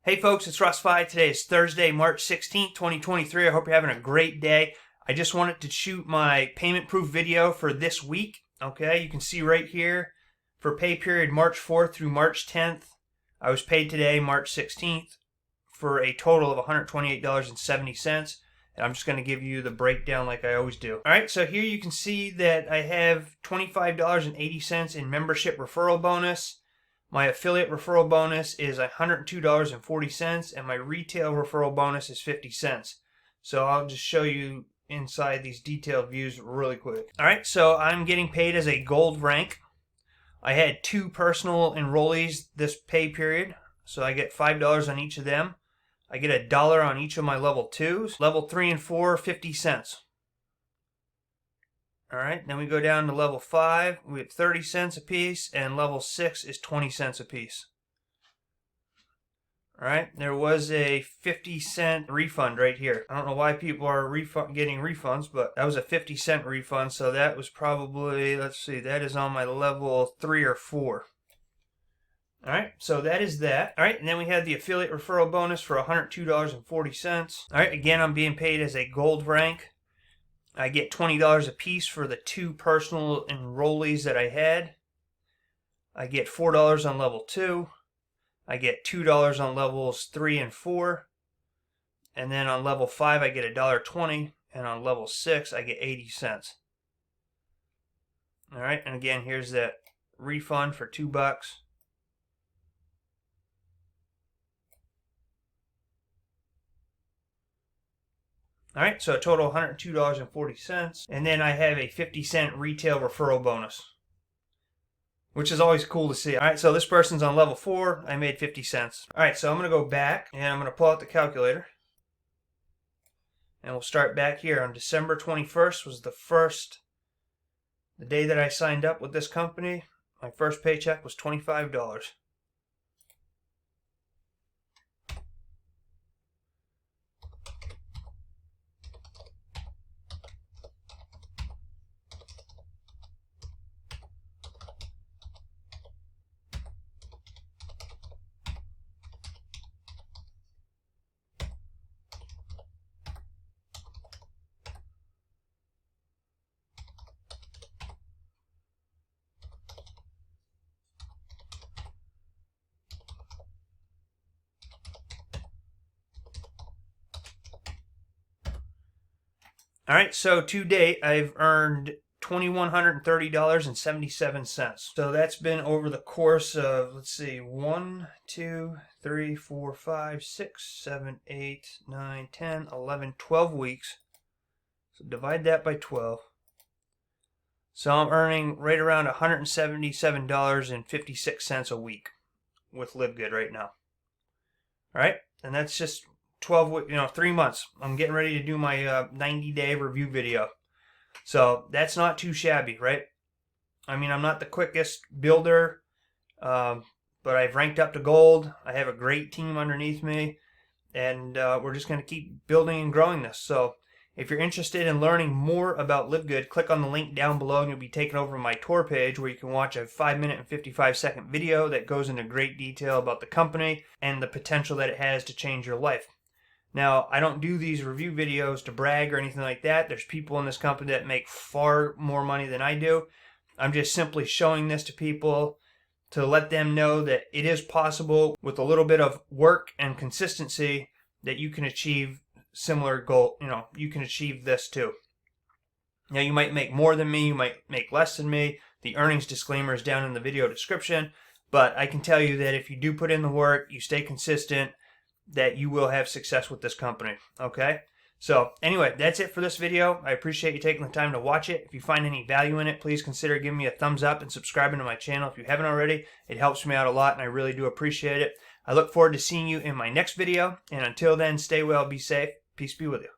Hey folks, it's Russ. Today is Thursday, March 16th, 2023. I hope you're having a great day. I just wanted to shoot my payment proof video for this week. Okay, you can see right here for pay period March 4th through March 10th. I was paid today, March 16th, for a total of $128.70. And I'm just going to give you the breakdown like I always do. Alright, so here you can see that I have $25.80 in membership referral bonus. My affiliate referral bonus is $102.40, and my retail referral bonus is 50 cents. So I'll just show you inside these detailed views really quick. Alright, so I'm getting paid as a gold rank. I had 2 personal enrollees this pay period, so I get $5 on each of them. I get $1 on each of my level 2s. Level 3 and 4, 50 cents. Alright, then we go down to level 5, we get 30 cents a piece, and level 6 is 20 cents a piece. Alright, there was a 50-cent refund right here. I don't know why people are getting refunds, but that was a 50-cent refund, so that was probably, let's see, that is on my level 3 or 4. Alright, so that is that. Alright, and then we have the affiliate referral bonus for $102.40. Alright, again, I'm being paid as a gold rank. I get $20 a piece for the 2 personal enrollees that I had. I get $4 on level 2. I get $2 on levels 3 and 4. And then on level 5 I get $1.20. And on level 6 I get 80 cents. Alright, and again here's that refund for $2. Alright, so a total of $102.40. And then I have a 50-cent retail referral bonus, which is always cool to see. Alright, so this person's on level 4. I made 50 cents. Alright, so I'm going to go back, and I'm going to pull out the calculator. And we'll start back here. On December 21st was the day that I signed up with this company. My first paycheck was $25. Alright, so to date, I've earned $2,130.77. So that's been over the course of, let's see, 1, 2, 3, 4, 5, 6, 7, 8, 9, 10, 11, 12 weeks. So divide that by 12. So I'm earning right around $177.56 a week with LiveGood right now. Alright, and that's just 3 months. I'm getting ready to do my 90-day review video. So that's not too shabby, right? I mean, I'm not the quickest builder, but I've ranked up to gold. I have a great team underneath me, and we're just going to keep building and growing this. So if you're interested in learning more about LiveGood, click on the link down below and you'll be taken over to my tour page where you can watch a 5-minute and 55-second video that goes into great detail about the company and the potential that it has to change your life. Now, I don't do these review videos to brag or anything like that. There's people in this company that make far more money than I do. I'm just simply showing this to people to let them know that it is possible with a little bit of work and consistency that you can achieve similar goal. You can achieve this too. Now, you might make more than me. You might make less than me. The earnings disclaimer is down in the video description. But I can tell you that if you do put in the work, you stay consistent, that you will have success with this company. Okay? So anyway, that's it for this video. I appreciate you taking the time to watch it. If you find any value in it, please consider giving me a thumbs up and subscribing to my channel if you haven't already. It helps me out a lot and I really do appreciate it. I look forward to seeing you in my next video. And until then, stay well, be safe. Peace be with you.